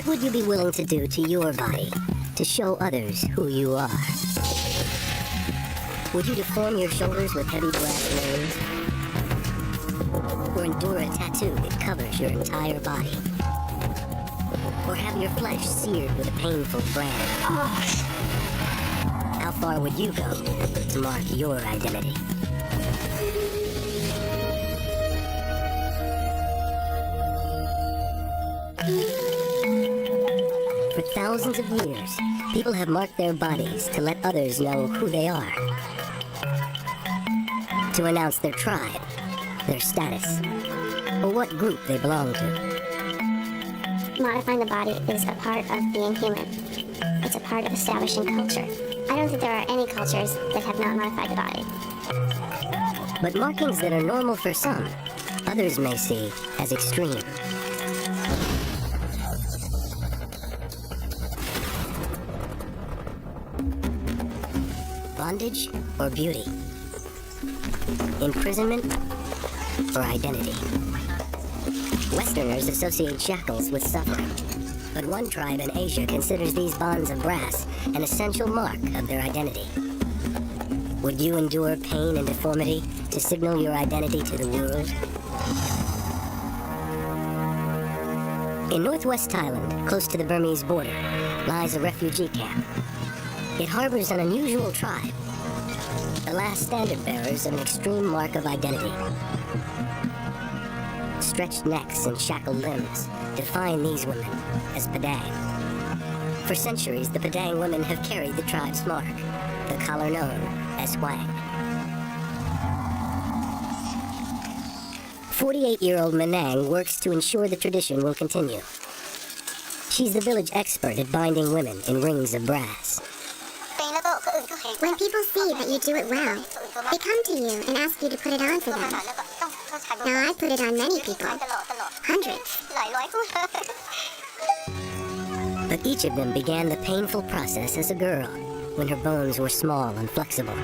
What would you be willing to do to your body to show others who you are? Would you deform your shoulders with heavy brass nails? Or endure a tattoo that covers your entire body? Or have your flesh seared with a painful brand? How far would you go to mark your identity? For thousands of years, people have marked their bodies to let others know who they are. To announce their tribe, their status, or what group they belong to. Modifying the body is a part of being human. It's a part of establishing culture. I don't think there are any cultures that have not modified the body. But markings that are normal for some, others may see as extreme. Bondage or beauty? Imprisonment or identity? Westerners associate shackles with suffering, but one tribe in Asia considers these bonds of brass an essential mark of their identity. Would you endure pain and deformity to signal your identity to the world? In northwest Thailand, close to the Burmese border, lies a refugee camp. It harbors an unusual tribe, the last standard bearers of an extreme mark of identity. Stretched necks and shackled limbs define these women as Padang. For centuries, the Padang women have carried the tribe's mark, the collar known as Hwang. 48-year-old Manang works to ensure the tradition will continue. She's the village expert at binding women in rings of brass. When people see that you do it well, they come to you and ask you to put it on for them. Now, I've put it on many people. Hundreds. But each of them began the painful process as a girl, when her bones were small and flexible.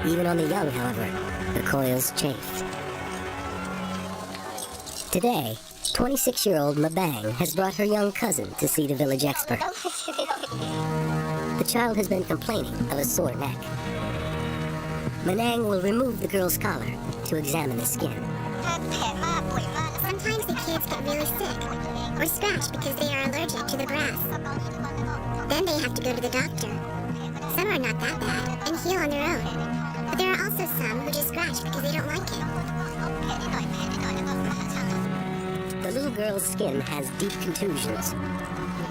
Even on the young, however, the coils chafed. Today, 26-year-old Mabang has brought her young cousin to see the village expert. The child has been complaining of a sore neck. Manang will remove the girl's collar to examine the skin. Sometimes the kids get really sick or scratch because they are allergic to the brass. Then they have to go to the doctor. Some are not that bad and heal on their own. But there are also some who just scratch because they don't like it. The little girl's skin has deep contusions.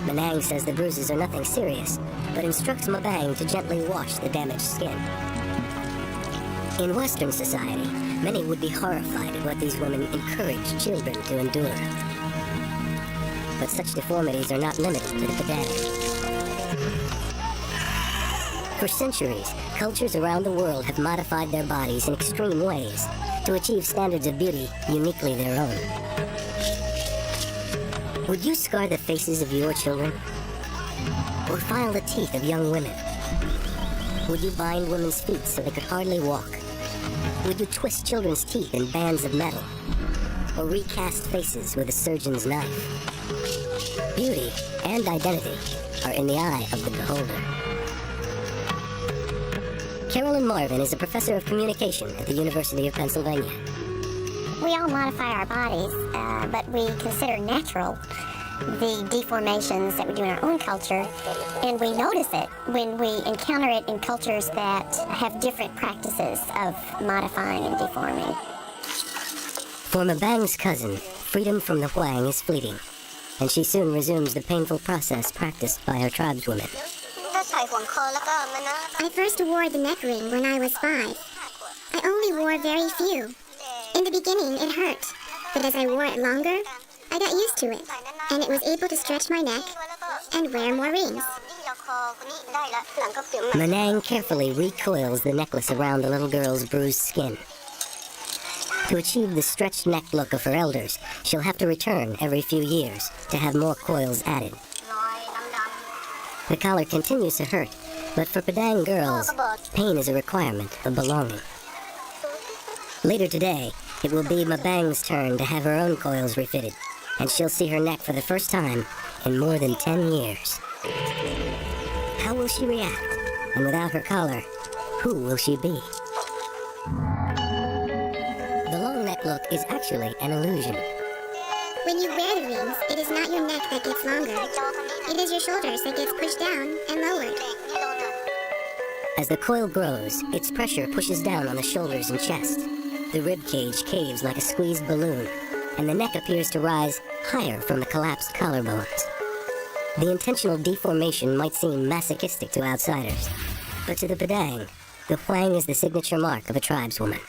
Manang says the bruises are nothing serious, but instructs Mabang to gently wash the damaged skin. In Western society, many would be horrified at what these women encourage children to endure. But such deformities are not limited to the Padang. For centuries, cultures around the world have modified their bodies in extreme ways to achieve standards of beauty uniquely their own. Would you scar the faces of your children? Or file the teeth of young women? Would you bind women's feet so they could hardly walk? Would you twist children's teeth in bands of metal? Or recast faces with a surgeon's knife? Beauty and identity are in the eye of the beholder. Carolyn Marvin is a professor of communication at the University of Pennsylvania. We all modify our bodies, but we consider natural the deformations that we do in our own culture, and we notice it when we encounter it in cultures that have different practices of modifying and deforming. For Mabang's cousin, freedom from the Hwang is fleeting, and she soon resumes the painful process practiced by her tribeswomen. I first wore the neck ring when I was 5. I only wore very few. In the beginning, it hurt, but as I wore it longer, I got used to it, and it was able to stretch my neck and wear more rings. Manang carefully recoils the necklace around the little girl's bruised skin. To achieve the stretched neck look of her elders, she'll have to return every few years to have more coils added. The collar continues to hurt, but for Padang girls, pain is a requirement of belonging. Later today, it will be Mabang's turn to have her own coils refitted. and she'll see her neck for the first time in more than 10 years. How will she react? And without her collar, who will she be? The long neck look is actually an illusion. When you wear the rings, it is not your neck that gets longer. It is your shoulders that gets pushed down and lowered. As the coil grows, its pressure pushes down on the shoulders and chest. The rib cage caves like a squeezed balloon, and the neck appears to rise higher from the collapsed collarbones. The intentional deformation might seem masochistic to outsiders, but to the Padang, the Huang is the signature mark of a tribeswoman.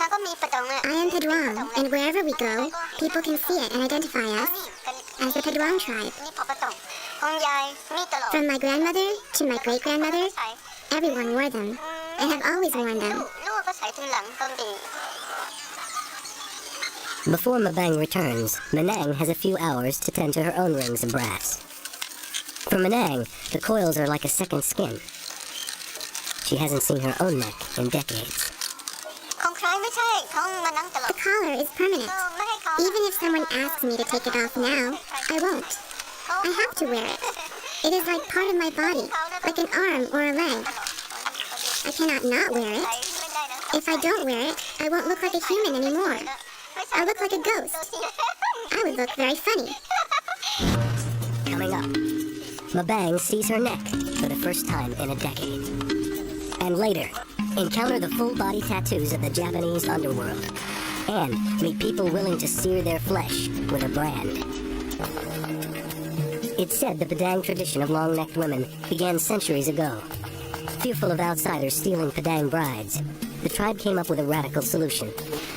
I am Padwang, and wherever we go, people can see it and identify us as the Padwang tribe. From my grandmother to my great-grandmother, everyone wore them, and have always worn them. Before Mabang returns, Manang has a few hours to tend to her own rings of brass. For Manang, the coils are like a second skin. She hasn't seen her own neck in decades. The collar is permanent. Even if someone asks me to take it off now, I won't. I have to wear it. It is like part of my body, like an arm or a leg. I cannot not wear it. If I don't wear it, I won't look like a human anymore. I'll look like a ghost. I would look very funny. Coming up, Mabang sees her neck for the first time in a decade. And later, encounter the full-body tattoos of the Japanese underworld, and meet people willing to sear their flesh with a brand. It's said the Padang tradition of long-necked women began centuries ago. Fearful of outsiders stealing Padang brides, the tribe came up with a radical solution: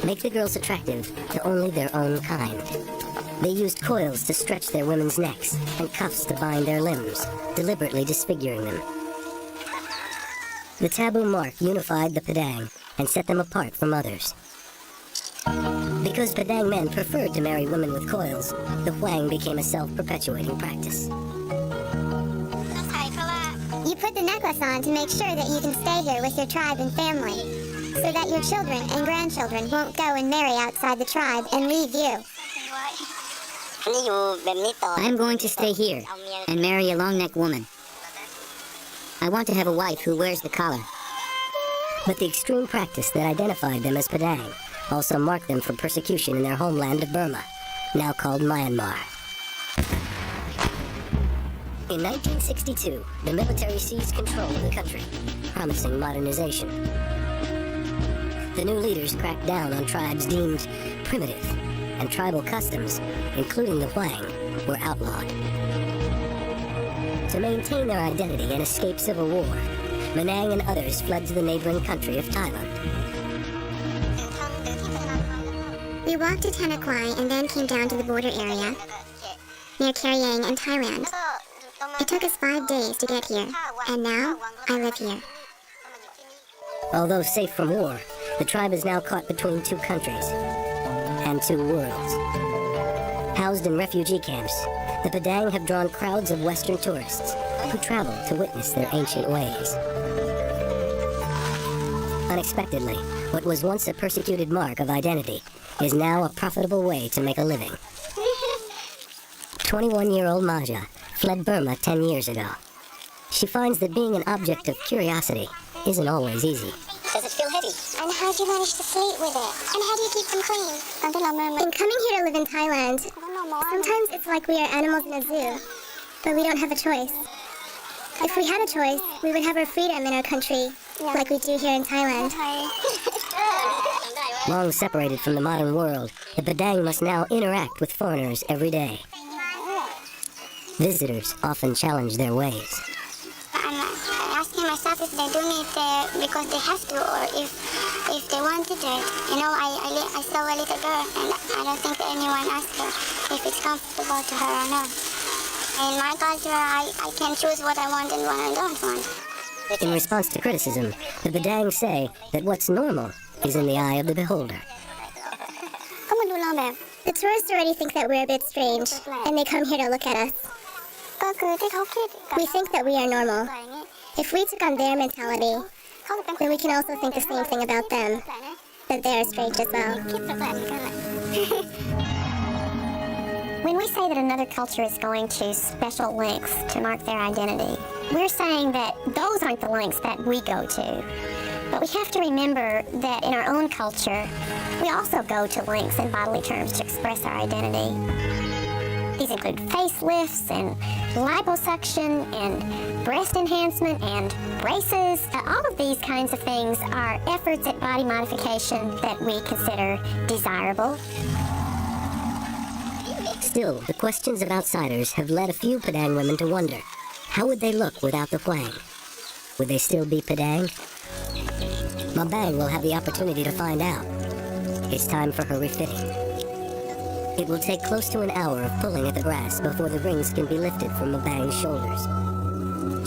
make the girls attractive to only their own kind. They used coils to stretch their women's necks and cuffs to bind their limbs, deliberately disfiguring them. The taboo mark unified the Padang and set them apart from others. Because Padang men preferred to marry women with coils, the Huang became a self-perpetuating practice. You put the necklace on to make sure that you can stay here with your tribe and family, so that your children and grandchildren won't go and marry outside the tribe and leave you. I'm going to stay here and marry a long-necked woman. I want to have a wife who wears the collar. But the extreme practice that identified them as Padang also marked them from persecution in their homeland of Burma, now called Myanmar. In 1962, the military seized control of the country, promising modernization. The new leaders cracked down on tribes deemed primitive, and tribal customs, including the Huang, were outlawed. To maintain their identity and escape civil war, Manang and others fled to the neighboring country of Thailand. We walked to Tanakwai and then came down to the border area, near Karyang and Thailand. It took us 5 days to get here, and now I live here. Although safe from war, the tribe is now caught between two countries and two worlds. Housed in refugee camps, the Padang have drawn crowds of Western tourists who travel to witness their ancient ways. Unexpectedly, what was once a persecuted mark of identity is now a profitable way to make a living. 21-year-old Maja fled Burma 10 years ago. She finds that being an object of curiosity isn't always easy. Does it feel heavy? And how do you manage to sleep with it? And how do you keep them clean? In coming here to live in Thailand, sometimes it's like we are animals in a zoo, but we don't have a choice. If we had a choice, we would have our freedom in our country, like we do here in Thailand. Long separated from the modern world, the Padang must now interact with foreigners every day. Visitors often challenge their ways. I'm asking myself if they're doing it because they have to, or if they wanted it. You know, I saw a little girl, and I don't think that anyone asked her if it's comfortable to her or not. In my culture, I can choose what I want and what I don't want. In response to criticism, the Padang say that what's normal is in the eye of the beholder. The tourists already think that we're a bit strange, and they come here to look at us. We think that we are normal. If we took on their mentality, then we can also think the same thing about them, that they are strange as well. When we say that another culture is going to special lengths to mark their identity, we're saying that those aren't the lengths that we go to. But we have to remember that in our own culture, we also go to lengths in bodily terms to express our identity. These include facelifts and liposuction and breast enhancement and braces. All of these kinds of things are efforts at body modification that we consider desirable. Still, the questions of outsiders have led a few Padang women to wonder, how would they look without the whang? Would they still be Padang? Mabang will have the opportunity to find out. It's time for her refitting. It will take close to an hour of pulling at the grass before the rings can be lifted from Mabang's shoulders.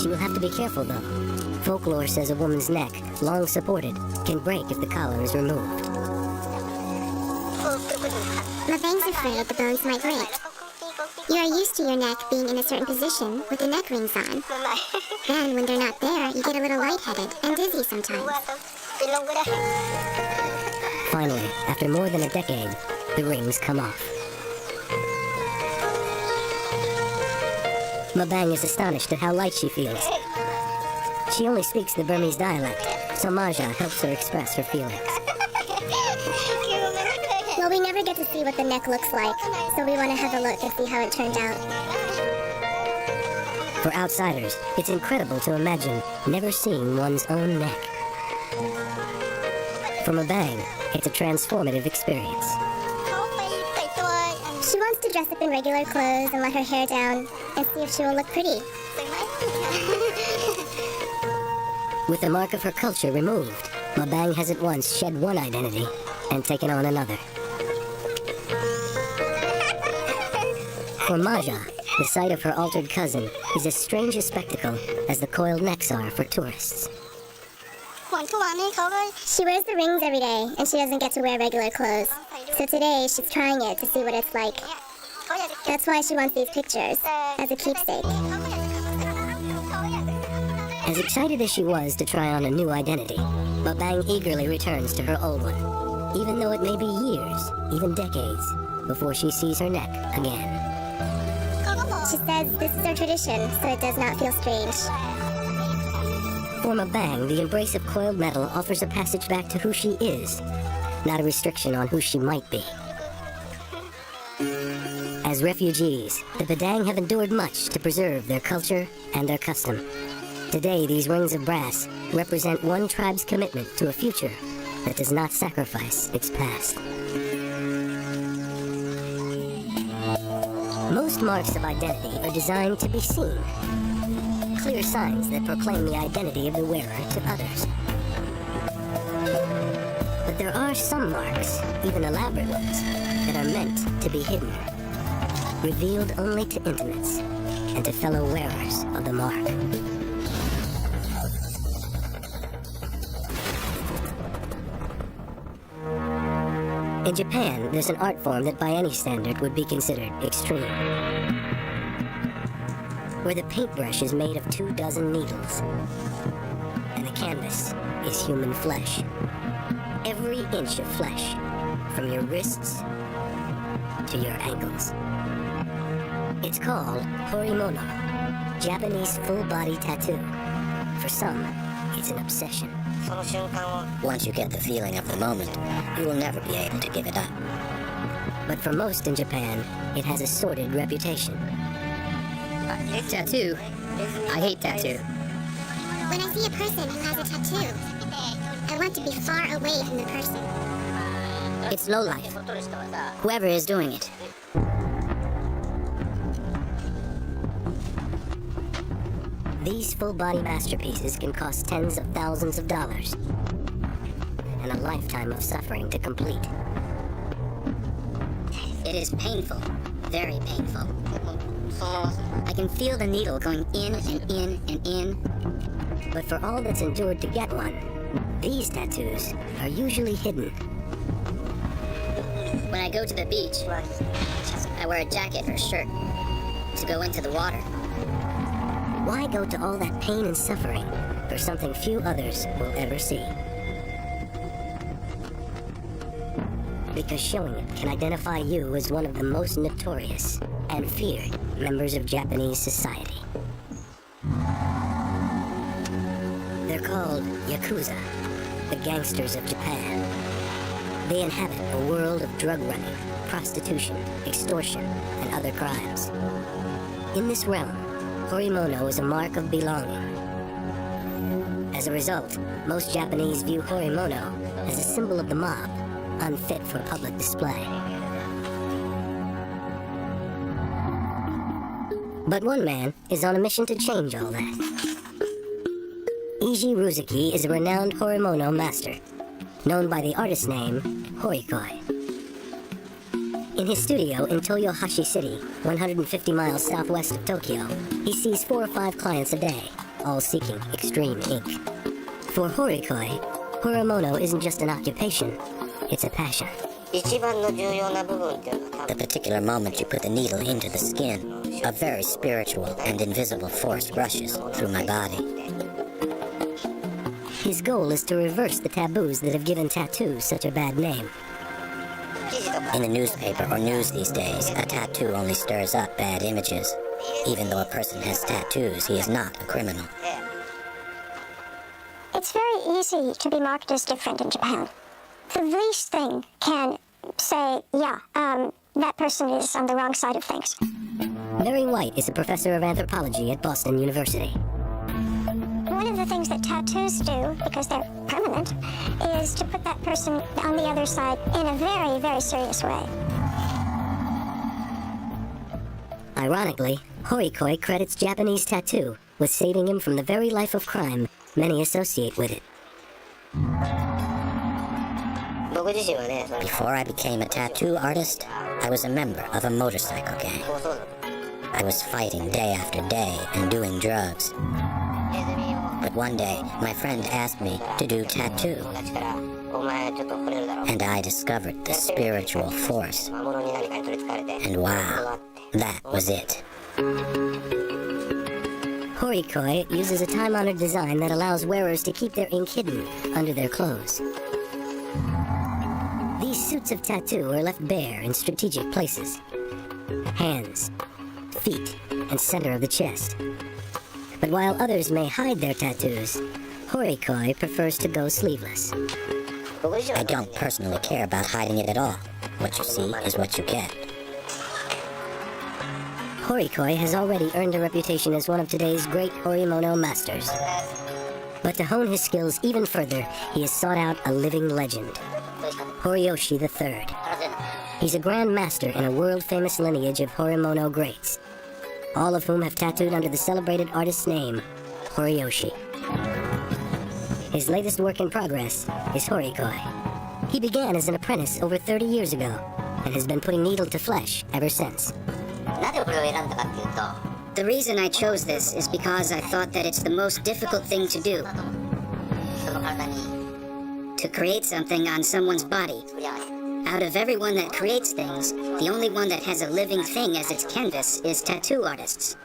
She will have to be careful, though. Folklore says a woman's neck, long supported, can break if the collar is removed. Mabang's afraid the bones might break. You are used to your neck being in a certain position with the neck rings on. Then, when they're not there, you get a little lightheaded and dizzy sometimes. Finally, after more than a decade, the rings come off. Mabang is astonished at how light she feels. She only speaks the Burmese dialect, so Maja helps her express her feelings. Well, we never get to see what the neck looks like, so we want to have a look and see how it turned out. For outsiders, it's incredible to imagine never seeing one's own neck. For Mabang, it's a transformative experience. She wants to dress up in regular clothes and let her hair down and see if she will look pretty. With the mark of her culture removed, Mabang has at once shed one identity and taken on another. For Maja, the sight of her altered cousin is as strange a spectacle as the coiled necks are for tourists. She wears the rings every day, and she doesn't get to wear regular clothes. So today, she's trying it to see what it's like. That's why she wants these pictures, as a keepsake. As excited as she was to try on a new identity, Mabang eagerly returns to her old one, even though it may be years, even decades, before she sees her neck again. She says this is her tradition, so it does not feel strange. For Mabang, the embrace of coiled metal offers a passage back to who she is, not a restriction on who she might be. As refugees, the Padang have endured much to preserve their culture and their custom. Today, these rings of brass represent one tribe's commitment to a future that does not sacrifice its past. Most marks of identity are designed to be seen. Clear signs that proclaim the identity of the wearer to others. But there are some marks, even elaborate ones, that are meant to be hidden, revealed only to intimates and to fellow wearers of the mark. In Japan, there's an art form that by any standard would be considered extreme, where the paintbrush is made of 24 needles, and the canvas is human flesh. Every inch of flesh, from your wrists to your ankles. It's called horimono, Japanese full-body tattoo. For some, it's an obsession. Once you get the feeling of the moment, you will never be able to give it up. But for most in Japan, it has a sordid reputation. Tattoo? I hate tattoo. When I see a person who has a tattoo, I want to be far away from the person. It's lowlife. Whoever is doing it. These full-body masterpieces can cost tens of thousands of dollars, and a lifetime of suffering to complete. It is painful. Very painful. I can feel the needle going in and in and in. But for all that's endured to get one, these tattoos are usually hidden. When I go to the beach, I wear a jacket or shirt to go into the water. Why go to all that pain and suffering for something few others will ever see? because showing it can identify you as one of the most notorious and feared members of Japanese society. They're called Yakuza, the gangsters of Japan. They inhabit a world of drug running, prostitution, extortion, and other crimes. In this realm, horimono is a mark of belonging. As a result, most Japanese view horimono as a symbol of the mob, unfit for public display. But one man is on a mission to change all that. Eiji Ruzuki is a renowned horimono master, known by the artist name Horikoi. In his studio in Toyohashi City, 150 miles southwest of Tokyo, he sees 4 or 5 clients a day, all seeking extreme ink. For Horikoi, horimono isn't just an occupation, it's a passion. The particular moment you put the needle into the skin, a very spiritual and invisible force rushes through my body. His goal is to reverse the taboos that have given tattoos such a bad name. In the newspaper or news these days, a tattoo only stirs up bad images. Even though a person has tattoos, he is not a criminal. It's very easy to be marked as different in Japan. The least thing can say, yeah, that person is on the wrong side of things. Mary White is a professor of anthropology at Boston University. One of the things that tattoos do, because they're permanent, is to put that person on the other side in a very, very serious way. Ironically, Horikoi credits Japanese tattoo with saving him from the very life of crime many associate with it. Before I became a tattoo artist, I was a member of a motorcycle gang. I was fighting day after day and doing drugs. But one day, my friend asked me to do tattoo. And I discovered the spiritual force. And wow, that was it. Horikoi uses a time-honored design that allows wearers to keep their ink hidden under their clothes. These suits of tattoo are left bare in strategic places. Hands, feet, and center of the chest. But while others may hide their tattoos, Horikoi prefers to go sleeveless. I don't personally care about hiding it at all. What you see is what you get. Horikoi has already earned a reputation as one of today's great horimono masters. But to hone his skills even further, he has sought out a living legend, Horiyoshi III. He's a grand master in a world-famous lineage of horimono greats, all of whom have tattooed under the celebrated artist's name, Horiyoshi. His latest work in progress is Horikoi. He began as an apprentice over 30 years ago, and has been putting needle to flesh ever since. The reason I chose this is because I thought that it's the most difficult thing to do. To create something on someone's body. Out of everyone that creates things, the only one that has a living thing as its canvas is tattoo artists.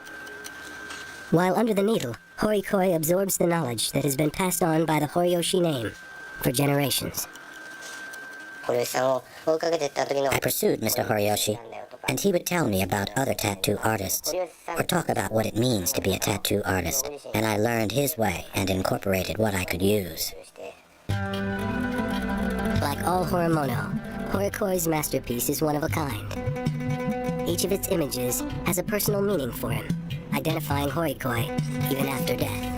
While under the needle, Horikoi absorbs the knowledge that has been passed on by the Horiyoshi name for generations. I pursued Mr. Horiyoshi, and he would tell me about other tattoo artists, or talk about what it means to be a tattoo artist, and I learned his way and incorporated what I could use. Like all horimono, Horikoi's masterpiece is one of a kind. Each of its images has a personal meaning for him, identifying Horikoi even after death.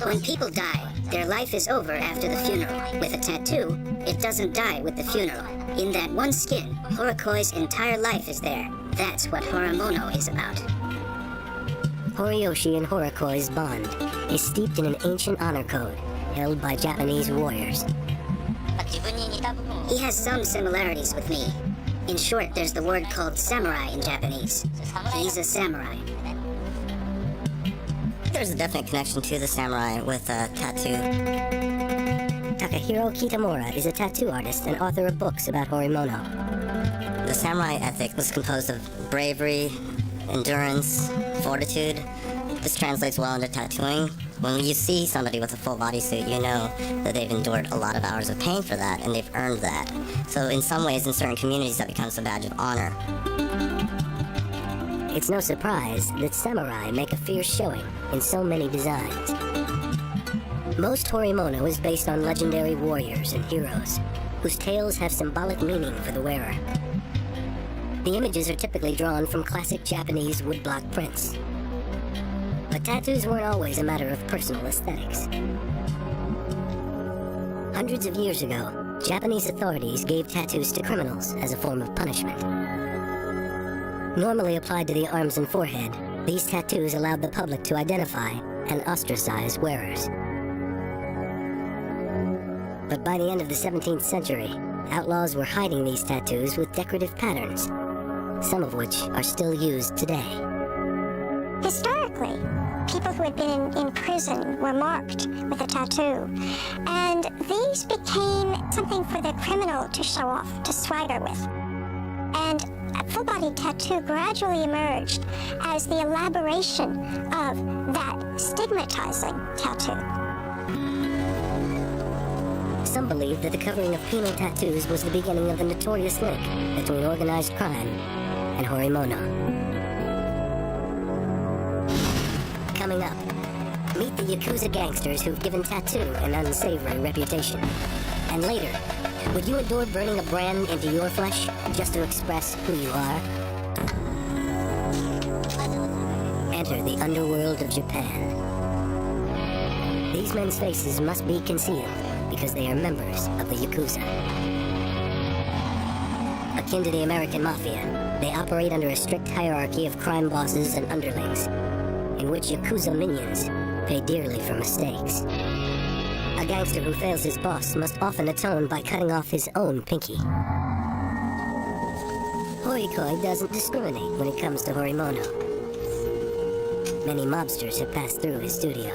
When people die, their life is over after the funeral. With a tattoo, it doesn't die with the funeral. In that one skin, Horikoi's entire life is there. That's what horimono is about. Horiyoshi and Horikoi's bond is steeped in an ancient honor code held by Japanese warriors. He has some similarities with me. In short, there's the word called samurai in Japanese. He's a samurai. There's a definite connection to the samurai with tattoo. Takahiro Kitamura is a tattoo artist and author of books about horimono. The samurai ethic was composed of bravery, endurance, fortitude. This translates well into tattooing. When you see somebody with a full bodysuit, you know that they've endured a lot of hours of pain for that, and they've earned that. So in some ways, in certain communities, that becomes a badge of honor. It's no surprise that samurai make a fierce showing in so many designs. Most horimono is based on legendary warriors and heroes, whose tales have symbolic meaning for the wearer. The images are typically drawn from classic Japanese woodblock prints. But tattoos weren't always a matter of personal aesthetics. Hundreds of years ago, Japanese authorities gave tattoos to criminals as a form of punishment. Normally applied to the arms and forehead, these tattoos allowed the public to identify and ostracize wearers. But by the end of the 17th century, outlaws were hiding these tattoos with decorative patterns, some of which are still used today. Historically, people who had been in prison were marked with a tattoo, and these became something for the criminal to show off, to swagger with. And a full-body tattoo gradually emerged as the elaboration of that stigmatizing tattoo. Some believe that the covering of penal tattoos was the beginning of the notorious link between organized crime and horimono. Coming up, meet the Yakuza gangsters who've given tattoo an unsavory reputation. And later, would you endure burning a brand into your flesh just to express who you are? Enter the underworld of Japan. These men's faces must be concealed because they are members of the Yakuza. Akin to the American Mafia, they operate under a strict hierarchy of crime bosses and underlings, in which Yakuza minions pay dearly for mistakes. A gangster who fails his boss must often atone by cutting off his own pinky. Horikoi doesn't discriminate when it comes to horimono. Many mobsters have passed through his studio.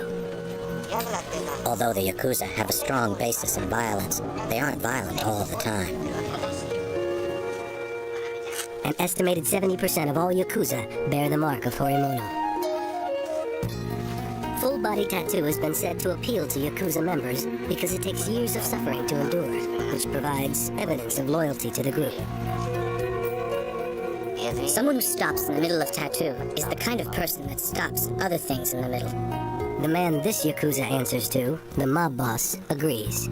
Although the Yakuza have a strong basis in violence, they aren't violent all the time. An estimated 70% of all Yakuza bear the mark of horimono. Full-body tattoo has been said to appeal to Yakuza members because it takes years of suffering to endure, which provides evidence of loyalty to the group. Someone who stops in the middle of tattoo is the kind of person that stops other things in the middle. The man this Yakuza answers to, the mob boss, agrees.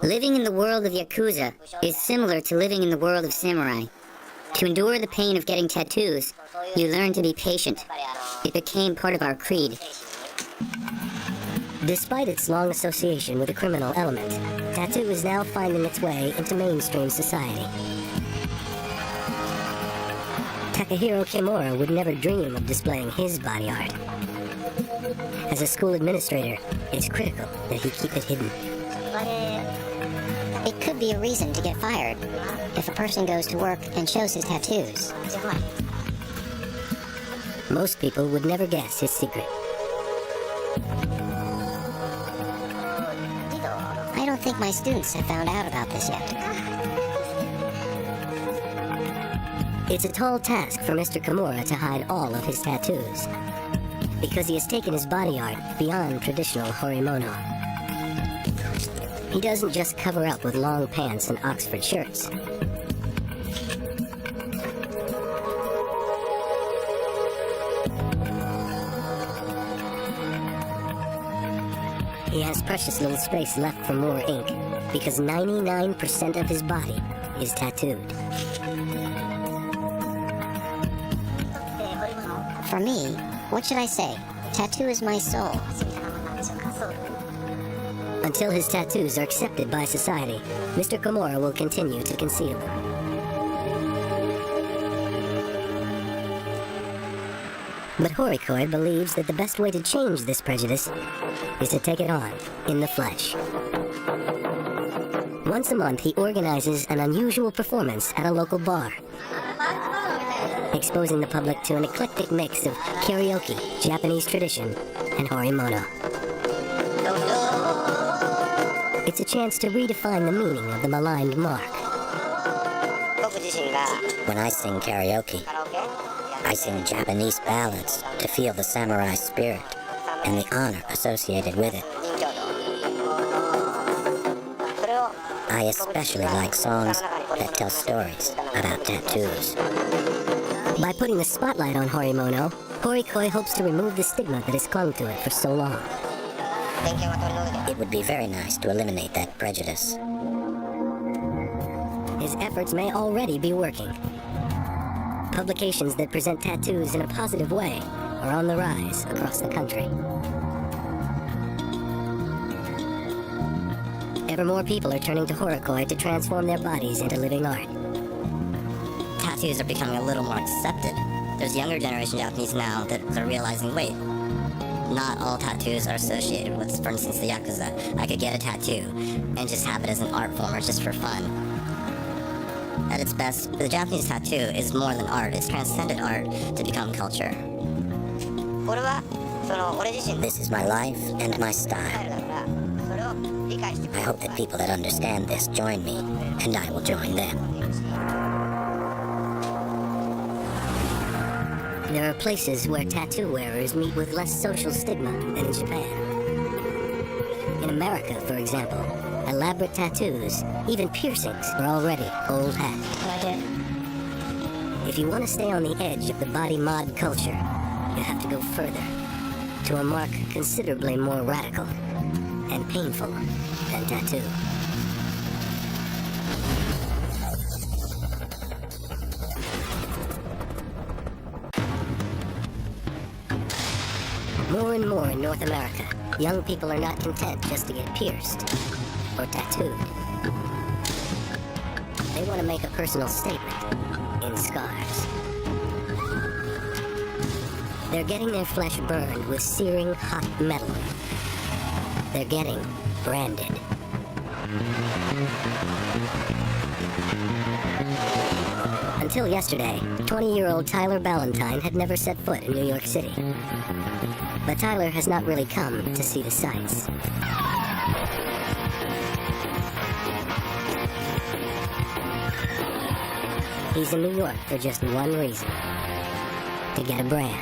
Living in the world of Yakuza is similar to living in the world of samurai. To endure the pain of getting tattoos, you learn to be patient. It became part of our creed. Despite its long association with the criminal element, tattoo is now finding its way into mainstream society. Takahiro Kimura would never dream of displaying his body art. As a school administrator, it's critical that he keep it hidden. It could be a reason to get fired if a person goes to work and shows his tattoos. Most people would never guess his secret. I don't think my students have found out about this yet. It's a tall task for Mr. Kimura to hide all of his tattoos, because he has taken his body art beyond traditional horimono. He doesn't just cover up with long pants and Oxford shirts. He has precious little space left for more ink, because 99% of his body is tattooed. For me, what should I say? Tattoo is my soul. Until his tattoos are accepted by society, Mr. Kimura will continue to conceal them. But Horikoi believes that the best way to change this prejudice is to take it on in the flesh. Once a month, he organizes an unusual performance at a local bar, exposing the public to an eclectic mix of karaoke, Japanese tradition, and horimono. It's a chance to redefine the meaning of the maligned mark. When I sing karaoke, I sing Japanese ballads to feel the samurai spirit and the honor associated with it. I especially like songs that tell stories about tattoos. By putting the spotlight on Horimono, Horikoi hopes to remove the stigma that has clung to it for so long. It would be very nice to eliminate that prejudice. His efforts may already be working. Publications that present tattoos in a positive way are on the rise across the country. Ever more people are turning to Horikoi to transform their bodies into living art. Tattoos are becoming a little more accepted. There's younger generation Japanese now that are realizing, wait, not all tattoos are associated with, for instance, the Yakuza. I could get a tattoo and just have it as an art form or just for fun. At its best, the Japanese tattoo is more than art. It's transcended art to become culture. This is my life and my style. I hope that people that understand this join me, and I will join them. There are places where tattoo wearers meet with less social stigma than in Japan. In America, for example, elaborate tattoos, even piercings, are already old hat. If you want to stay on the edge of the body mod culture, you have to go further, to a mark considerably more radical and painful than tattoo. More and more in North America, young people are not content just to get pierced or tattooed. They want to make a personal statement in scars. They're getting their flesh burned with searing hot metal. They're getting branded. Until yesterday, 20-year-old Tyler Ballantyne had never set foot in New York City. But Tyler has not really come to see the sights. He's in New York for just one reason: to get a brand.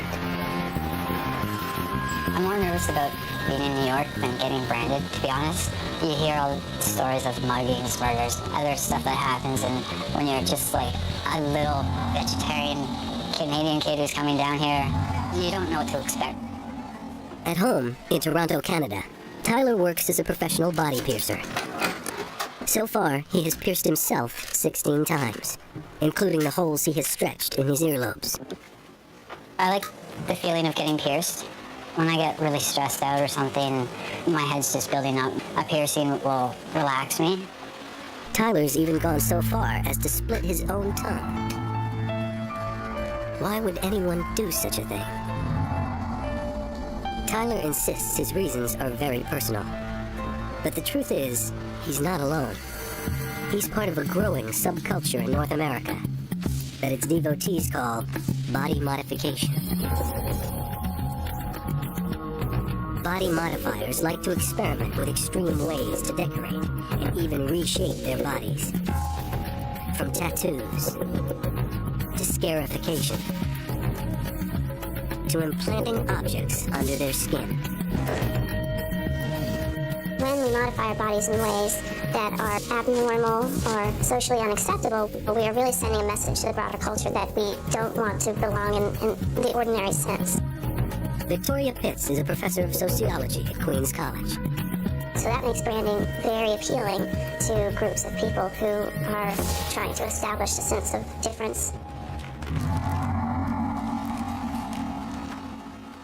I'm more nervous about being in New York than getting branded, to be honest. You hear all the stories of muggings, murders, other stuff that happens, and when you're just like a little vegetarian Canadian kid who's coming down here, you don't know what to expect. At home, in Toronto, Canada, Tyler works as a professional body piercer. So far, he has pierced himself 16 times, including the holes he has stretched in his earlobes. I like the feeling of getting pierced. When I get really stressed out or something, my head's just building up, a piercing will relax me. Tyler's even gone so far as to split his own tongue. Why would anyone do such a thing? Tyler insists his reasons are very personal. But the truth is, he's not alone. He's part of a growing subculture in North America that its devotees call body modification. Body modifiers like to experiment with extreme ways to decorate and even reshape their bodies. From tattoos, to scarification, to implanting objects under their skin. When we modify our bodies in ways that are abnormal or socially unacceptable, we are really sending a message to the broader culture that we don't want to belong in the ordinary sense. Victoria Pitts is a professor of sociology at Queen's College. So that makes branding very appealing to groups of people who are trying to establish a sense of difference.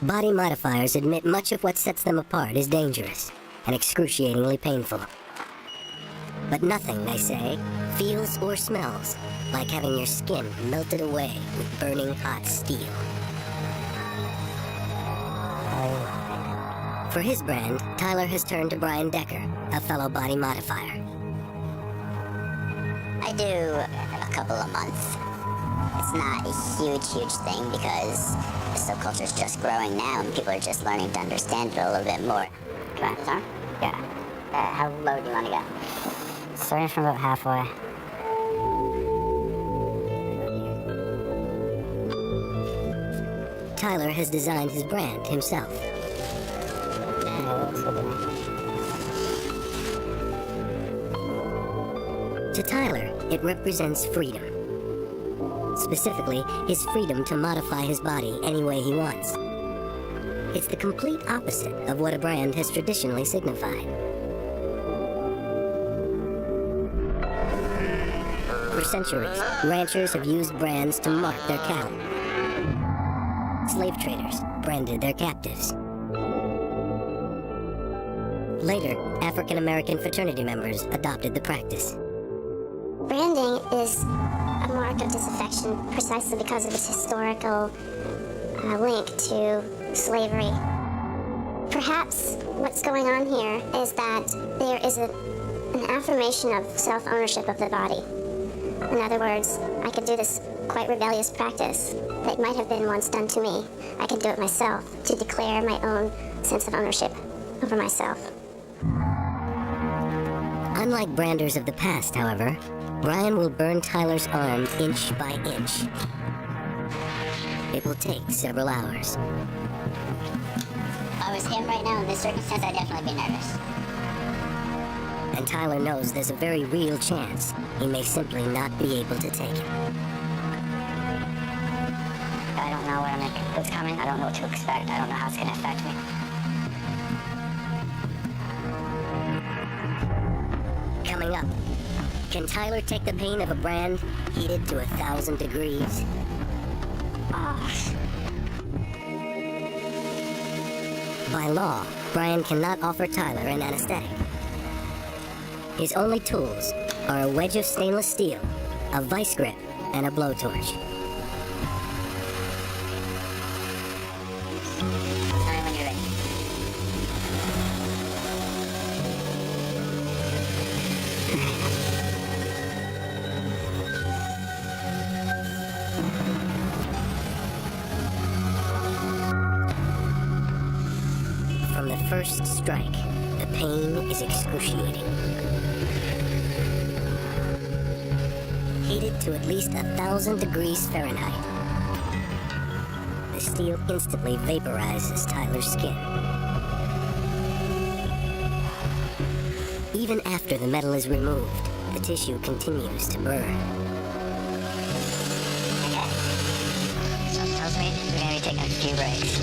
Body modifiers admit much of what sets them apart is dangerous and excruciatingly painful. But nothing, they say, feels or smells like having your skin melted away with burning hot steel. For his brand, Tyler has turned to Brian Decker, a fellow body modifier. I do a couple a month. It's not a huge thing because the subculture is just growing now and people are just learning to understand it a little bit more. Come on, this arm? Yeah. How low do you want to go? Starting from about halfway. Tyler has designed his brand himself. To Tyler, it represents freedom. Specifically, his freedom to modify his body any way he wants. It's the complete opposite of what a brand has traditionally signified. For centuries, ranchers have used brands to mark their cattle. Slave traders branded their captives. Later, African-American fraternity members adopted the practice. Branding is a mark of disaffection precisely because of its historical link to slavery. Perhaps what's going on here is that there is an affirmation of self-ownership of the body. In other words, I could do this quite rebellious practice that might have been once done to me. I could do it myself to declare my own sense of ownership over myself. Unlike branders of the past, however, Brian will burn Tyler's arm inch by inch. It will take several hours. If I was him right now in this circumstance, I'd definitely be nervous. And Tyler knows there's a very real chance he may simply not be able to take it. I don't know what's coming. I don't know what to expect. I don't know how it's going to affect me. Coming up, can Tyler take the pain of a brand heated to 1,000 degrees? By law, Brian cannot offer Tyler an anesthetic. His only tools are a wedge of stainless steel, a vice grip, and a blowtorch. Tell me when you're ready. From the first strike, the pain is excruciating. Heated to at least 1,000 degrees Fahrenheit, the steel instantly vaporizes Tyler's skin. Even after the metal is removed, the tissue continues to burn. Okay. So it tells me we're going to be taking a few breaks.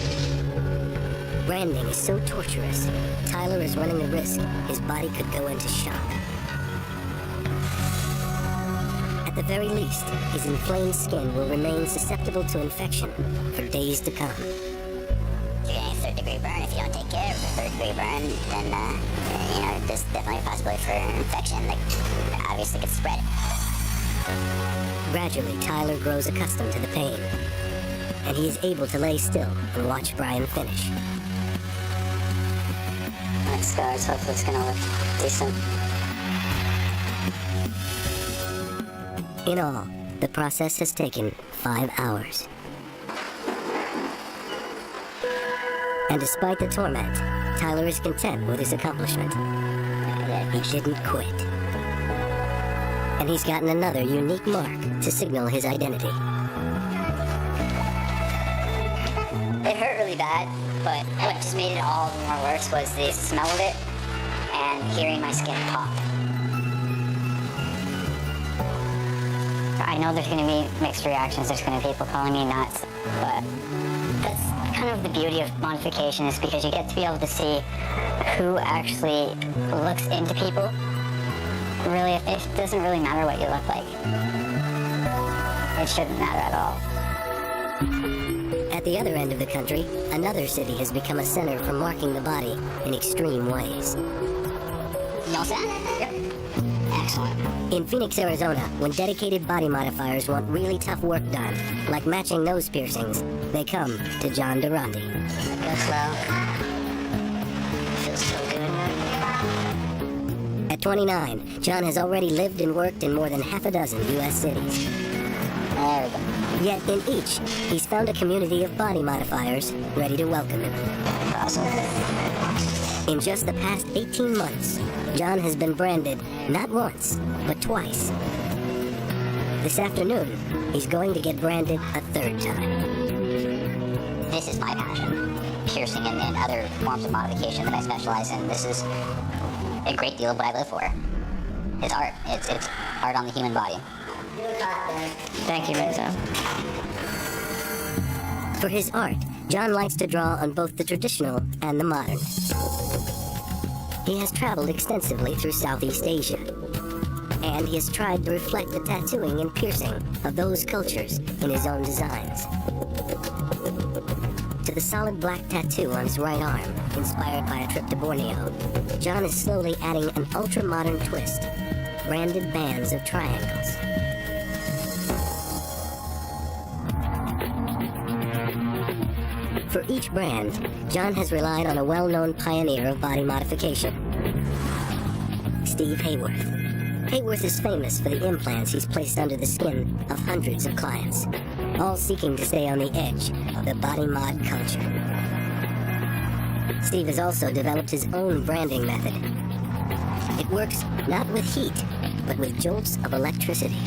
Branding is so torturous, Tyler is running the risk his body could go into shock. At the very least, his inflamed skin will remain susceptible to infection for days to come. You're getting a third-degree burn. If you don't take care of the third-degree burn, then, there's definitely a possibility for an infection that obviously could spread. Gradually, Tyler grows accustomed to the pain, and he is able to lay still and watch Brian finish. That scars, hopefully it's going to look decent. In all, the process has taken 5 hours. And despite the torment, Tyler is content with his accomplishment. He didn't quit. And he's gotten another unique mark to signal his identity. It hurt really bad, but what just made it all the more worse was the smell of it and hearing my skin pop. I know there's going to be mixed reactions. There's going to be people calling me nuts, but that's kind of the beauty of modification, is because you get to be able to see who actually looks into people. Really, it doesn't really matter what you look like. It shouldn't matter at all. At the other end of the country, another city has become a center for marking the body in extreme ways. You all set? Yep. Excellent. In Phoenix, Arizona, when dedicated body modifiers want really tough work done, like matching nose piercings, they come to John Durante. Go slow. Feels so good. At 29, John has already lived and worked in more than half a dozen U.S. cities. There we go. Yet in each, he's found a community of body modifiers ready to welcome him. Awesome. In just the past 18 months, John has been branded not once, but twice. This afternoon, he's going to get branded a third time. this is my passion. Piercing and other forms of modification that I specialize in. This is a great deal of what I live for. It's art. It's art on the human body. Thank you, Rizzo. For his art, John likes to draw on both the traditional and the modern. He has traveled extensively through Southeast Asia, and he has tried to reflect the tattooing and piercing of those cultures in his own designs. To the solid black tattoo on his right arm, inspired by a trip to Borneo, John is slowly adding an ultra-modern twist, branded bands of triangles. For each brand, John has relied on a well-known pioneer of body modification, Steve Hayworth. Hayworth is famous for the implants he's placed under the skin of hundreds of clients, all seeking to stay on the edge of the body mod culture. Steve has also developed his own branding method. It works not with heat, but with jolts of electricity.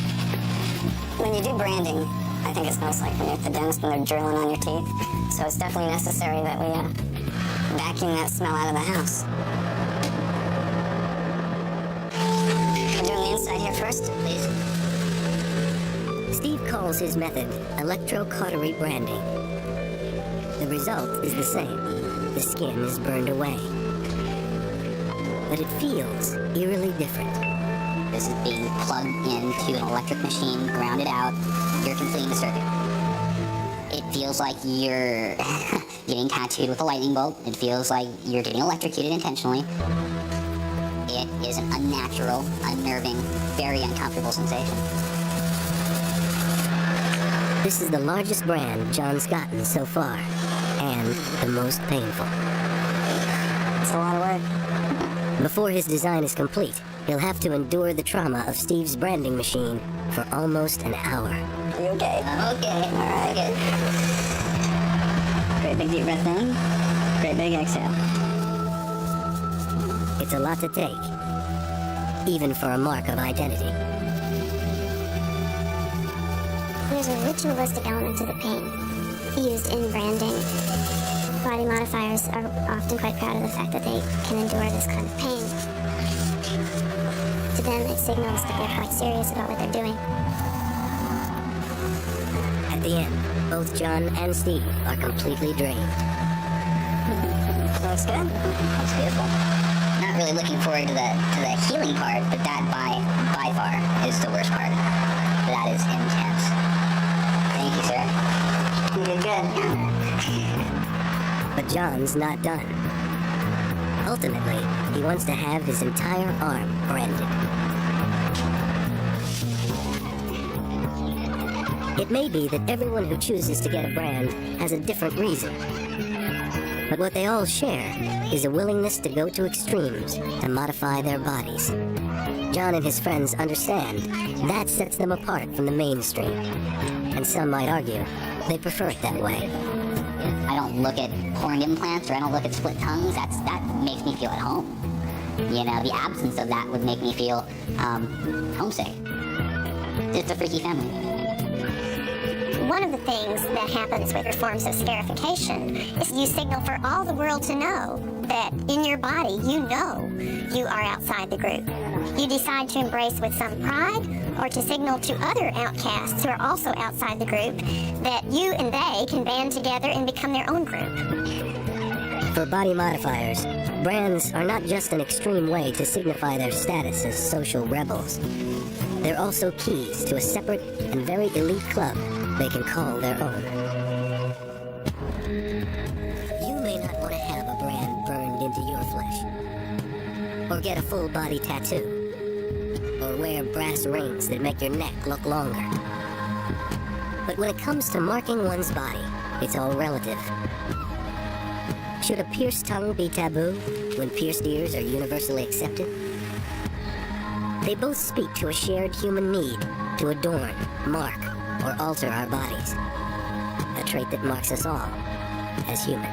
When you do branding, I think it's most like when you're at the dentist when they're drilling on your teeth. So it's definitely necessary that we vacuum that smell out of the house. We're doing the inside here first, please. Steve calls his method electrocautery branding. The result is the same. The skin is burned away. But it feels eerily different. This is being plugged into an electric machine, grounded out. You're completing the circuit. It feels like you're getting tattooed with a lightning bolt. It feels like you're getting electrocuted intentionally. It is an unnatural, unnerving, very uncomfortable sensation. This is the largest brand John's gotten so far, and the most painful. It's a lot of work. Before his design is complete, he'll have to endure the trauma of Steve's branding machine for almost an hour. Are you okay? I'm okay. All right, good. Great big deep breath in. Great big exhale. It's a lot to take, even for a mark of identity. There's a ritualistic element to the pain used in branding. Body modifiers are often quite proud of the fact that they can endure this kind of pain. To them, it signals that they're quite serious about what they're doing. At the end, both John and Steve are completely drained. Looks good. That's beautiful. Not really looking forward to the healing part, but that by far is the worst part. That is intense. Thank you, sir. You did good. But John's not done. Ultimately, he wants to have his entire arm branded. It may be that everyone who chooses to get a brand has a different reason. But what they all share is a willingness to go to extremes to modify their bodies. John and his friends understand that sets them apart from the mainstream. And some might argue they prefer it that way. I don't look at horn implants or I don't look at split tongues. That makes me feel at home. You know, the absence of that would make me feel homesick. It's a freaky family. One of the things that happens with forms of scarification is you signal for all the world to know that in your body you know you are outside the group. You decide to embrace with some pride or to signal to other outcasts who are also outside the group that you and they can band together and become their own group. For body modifiers, brands are not just an extreme way to signify their status as social rebels. They're also keys to a separate and very elite club they can call their own. You may not want to have a brand burned into your flesh, or get a full body tattoo, or wear brass rings that make your neck look longer. But when it comes to marking one's body, it's all relative. Should a pierced tongue be taboo when pierced ears are universally accepted? They both speak to a shared human need to adorn, mark, or alter our bodies, a trait that marks us all as human.